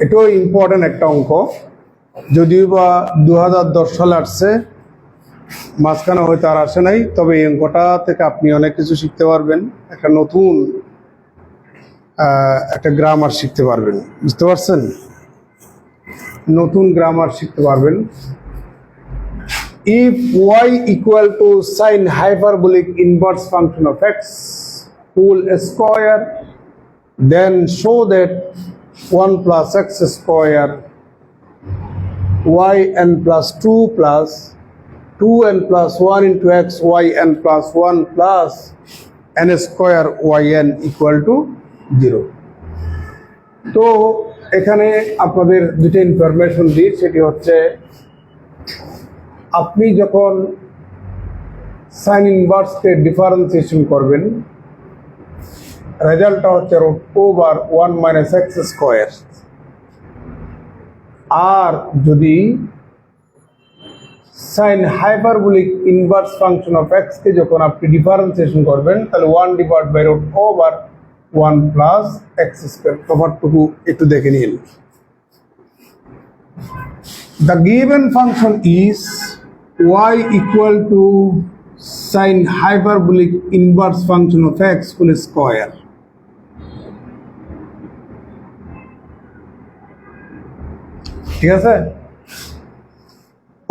এটাও ইম্পর্টেন্ট একটা অঙ্ক, যদিও বা 2010 সালে আসছে, মাঝখানে হয়তো আর আসে নাই, তবে এই অঙ্কটা থেকে আপনি অনেক কিছু শিখতে পারবেন, একটা নতুন একটা গ্রামার শিখতে পারবেন, বুঝতে পারছেন? নতুন গ্রামার শিখতে পারবেন। If y equal to sin hyperbolic inverse function of x whole square, then show that 1 plus x square yn plus 2 plus 2n plus 1 into x yn plus 1 plus n square yn equal to 0. তো এখানে আপনাদের দুটো information দিই, সেটি হচ্ছে আপনি যখন sign ইনভার্সকে differentiation করবেন, রেজাল্টটা হচ্ছে √1 মাইনাস এক্স স্কোয়ার। আর যদি sine hyperbolic inverse function of x কে যখন আপনি ডিফারেন্সিয়েশন করবেন, তাহলে 1 divide by √1 plus x square. তফাৎটুকু একটু দেখে নিন। The given function is y equal to sin hyperbolic inverse function of x whole square. ঠিক আছে?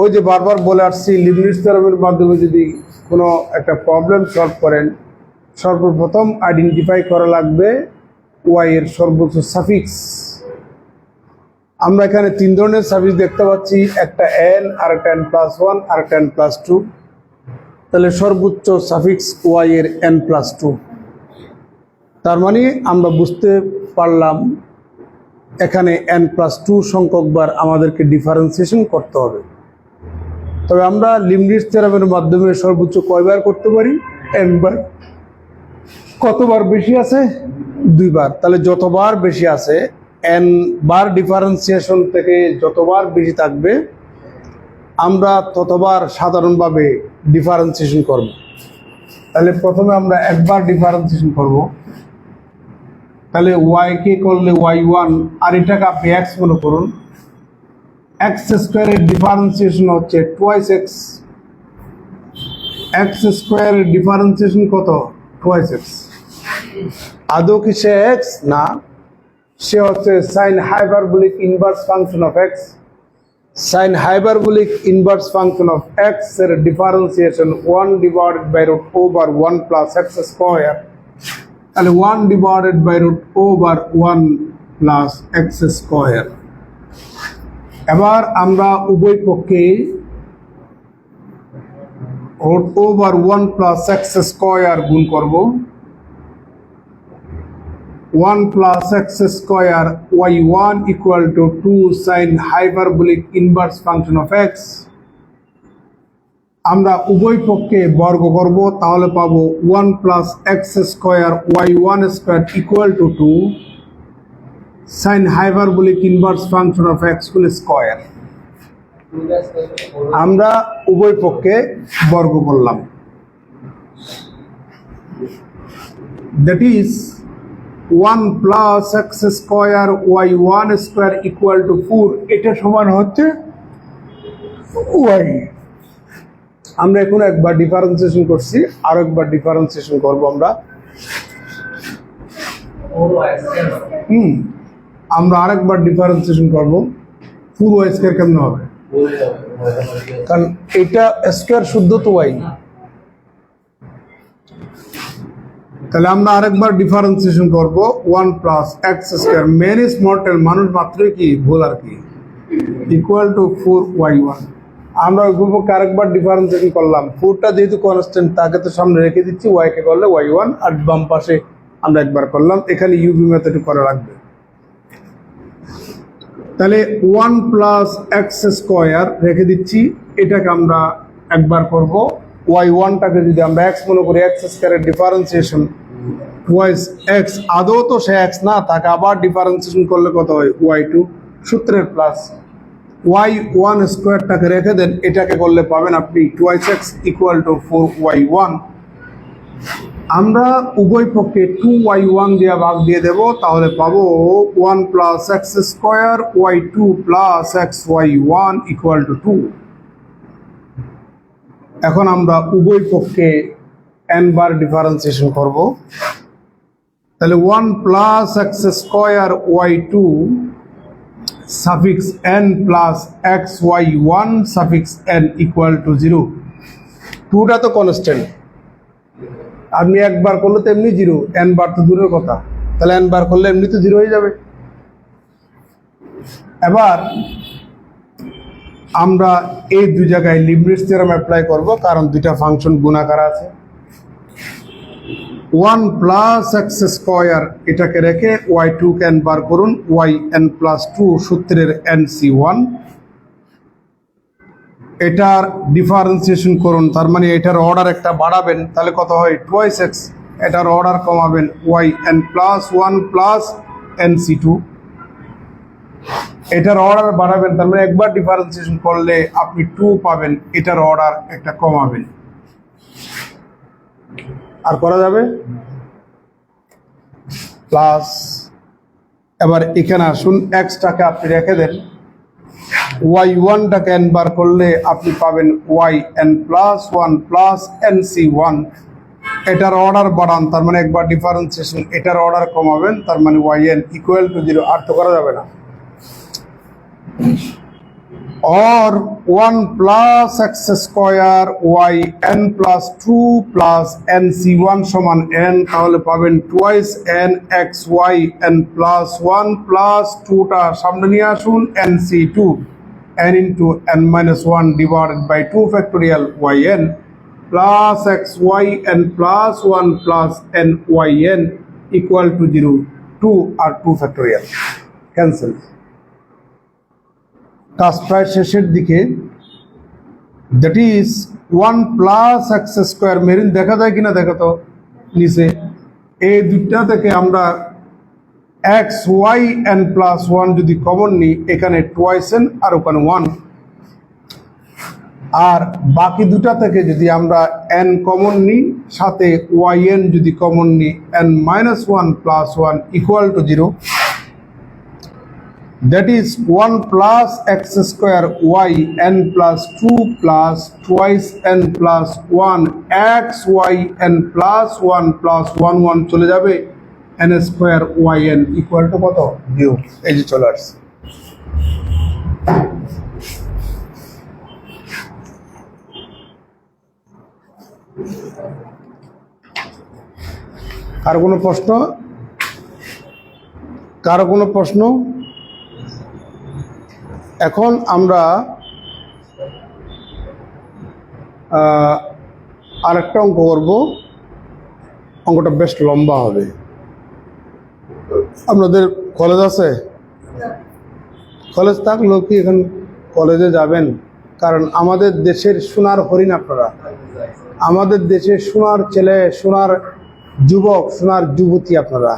ওই যে বারবার বলে আসছি, লিবনিটজ থিওরেমের মাধ্যমে যদি কোনো একটা প্রবলেম সলভ করেন, সর্বপ্রথম আইডেন্টিফাই করা লাগবে y এর সর্বোচ্চ সাফিক্স। আমরা এখানে 3 ধরনের সাফিক্স দেখতে পাচ্ছি, একটা n, আর একটা n প্লাস 1, আর একটা n প্লাস 2। তাহলে সর্বোচ্চ সাফিক্স y এর n প্লাস 2। তার মানে আমরা বুঝতে পারলাম এখানে n প্লাস 2 সংখ্যকবার আমাদেরকে ডিফারেন্সিয়েশন করতে হবে। তবে আমরা লিবনিটজ থিওরেমের মাধ্যমে সর্বোচ্চ কয়বার করতে পারি? n বার। কতবার বেশি আছে? 2 বার। তাহলে যতবার বেশি আছে, n বার ডিফারেন্সিয়েশন থেকে যতবার বেশি থাকবে, আমরা ততবার সাধারণভাবে ডিফারেন্সিয়েশন করব। তাহলে প্রথমে আমরা একবার ডিফারেন্সিয়েশন করব। তাহলে y কে করলে y1, আর এটাকে আপনি x মনে করুন। x স্কোয়ারের ডিফারেন্সিয়েশন হচ্ছে টুয়াইস x। x স্কোয়ারের ডিফারেন্সিয়েশন কত? Twice x। আদৌ কি সে x? না, সে হচ্ছে sine hyperbolic inverse function of x। Sine hyperbolic inverse function of x এর differentiation 1 divided by √1 plus x square. তাহলে 1 divided by √1 plus x square. এবার আমরা উভয় পক্ষে √1 প্লাস x স্কোয়ার গুণ করব। 1 plus x square y1 equal to 2 sin hyperbolic inverse function of x। আমরা উভয় পক্ষে বর্গ করব, তাহলে পাবো 1 plus x square y1 square equal to 2 sin hyperbolic inverse function of x whole square। আমরা উভয় পক্ষে বর্গ করলাম, that is 1 plus x square y1 square equal to 4। এটা সমান হচ্ছে y। আমরা এখন একবার ডিফারেন্সিয়েশন করছি, আর একবার ডিফারেন্সিয়েশন করব আমরা। আমরা আরেকবার ডিফারেন্সিয়েশন করব। 4y স্কয়ার কেমন হবে? কারণ এটা স্কয়ার শুদ্ধ তো y। তাহলে আমরা আরেকবার ডিফারেন্সিয়েশন করব। 1 plus x square, man is mortal, মানুষ মাত্রই কি ভুল আর কি, ইকুয়াল টু 4y1। আমরা ওই গ্রুপকে আরেকবার ডিফারেন্সিয়েশন করলাম। 4টা যেহেতু কনস্ট্যান্ট, তাকে তো সামনে রেখে দিচ্ছি, y কে করলে y1, আর বাম পাশে আমরা একবার করলাম। এখানে ইউভি মেথড করে রাখবে। তাহলে 1 প্লাস এক্স স্কয়ার রেখে দিচ্ছি, এটাকে আমরা একবার করব। y1টাকে যদি আমরা x মনে করি, এক্স স্কয়ারের ডিফারেন্সিয়েশন টুয়াইস x, আদৌ তো সে x না, তাকে আবার ডিফারেন্সিয়েশন করলে কত হয়? y2 সূত্রের প্লাস y1 স্কয়ারটাকে রেখে দেন, এটাকে করলে পাবেন আপনি twice x equal to 4y1। আমরা উভয় পক্ষে 2y1 দিয়ে ভাগ দিয়ে দেব, তাহলে পাবো 1 plus x square y2 plus xy1 equal to 2। এখন আমরা উভয় পক্ষে n বার ডিফারেন্সিয়েশন করব, তাহলে 1 plus x square y2 suffix n plus xy1 suffix n equal to 0। 2টা তো কনস্ট্যান্ট, আপনি একবার করলে তো এমনি 0, n বার তো দূরের কথা, তাহলে n বার করলে এমনি তো 0 হয়ে যাবে। এবার আমরা এই দুই জায়গায় লিবনিটজ থিওরেম অ্যাপ্লাই করব, কারণ দুইটা ফাংশন গুণাকার আছে। 1 প্লাস এক্স স্কোয়ার এটাকে রেখে y2 কে n বার করুন, yn প্লাস 2 সূত্রের nc1, এটার ডিফারেন্সিয়েশন করুন, তার মানে এটার অর্ডার একটা বাড়াবেন, তাহলে কত হয় 2x, এটার অর্ডার কমাবেন yn প্লাস 1 প্লাস nc2, এটার অর্ডার বাড়াবেন, তার মানে একবার ডিফারেন্সিয়েশন করলে আপনি 2 পাবেন, এটার অর্ডার একটা কমাবেন। আর করা যাবে প্লাস, এবার এখানে আসুন এক্সটাকে আপনি রেখে দেন, y1টাকে n বার করলে আপনি পাবেন yn প্লাস 1 প্লাস nc1, এটার অর্ডার বাড়ান, তার মানে একবার ডিফারেন্সিয়েশন, এটার অর্ডার কমাবেন, তার মানে yn ইকুয়াল টু 0। আর তো করা যাবে না। और 1 plus x square yn plus 2 plus nc1 समान n, তাহলে পাবেন 2 n xy n plus 1 plus 2টা সামনে নিয়ে আসুন nc2 n into n minus 1 divided by 2 factorial yn plus xy n plus 1 plus nyn equal to 0। 2 R 2 factorial cancel। কাজ প্রায় শেষের দিকে, that is 1 plus x square, marine দেখা যায় কিনা দেখো তো নিচে, এই দুইটা থেকে আমরা এক্স ওয়াই এন প্লাস 1 যদি কমন নিই, এখানে 2n আর ওখানে 1, আর বাকি দুটা থেকে যদি আমরা n কমন নিই, সাথে yn যদি কমন নিই, n minus 1 plus 1 equal to 0। That is 1 plus x square yn plus 2 plus twice n plus 1 x y n plus 1 plus 1 1 চলে যাবে, n square yn equal to কত 0। এই যে চলে আসছে। কারো কোনো প্রশ্ন? কারো কোনো প্রশ্ন? এখন আমরা আরেকটা অঙ্ক করব, অঙ্কটা বেশ লম্বা হবে। আপনাদের কলেজ আছে? কলেজ থাকলেও কি এখন কলেজে যাবেন? কারণ আমাদের দেশের সোনার হরিণ আপনারা, আমাদের দেশের সোনার ছেলে, সোনার যুবক, সোনার যুবতী আপনারা,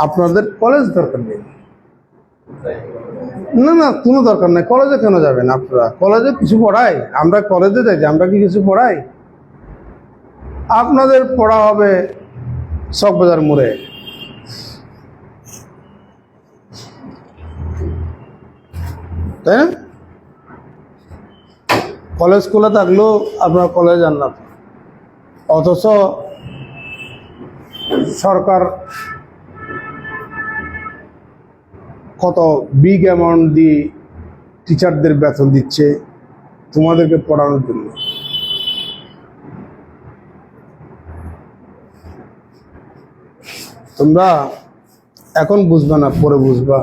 আপনাদের কলেজ দরকার নেই। না না, কোনো দরকার নাই, কলেজে কেন যাবেন আপনারা? কলেজে কিছু পড়াই? আমরা কলেজে যাই, আমরা কি কিছু পড়াই? আপনাদের পড়া হবে চকবাজার মোড়ে। তাই না? কলেজ খোলা থাকলেও আপনার কলেজ যান না, অথচ সরকার কত বিগ অ্যামাউন্ট দিয়ে টিচারদের বেতন দিচ্ছে তোমাদেরকে পড়ানোর জন্য। তোমরা এখন বুঝবা না, পরে বুঝবা।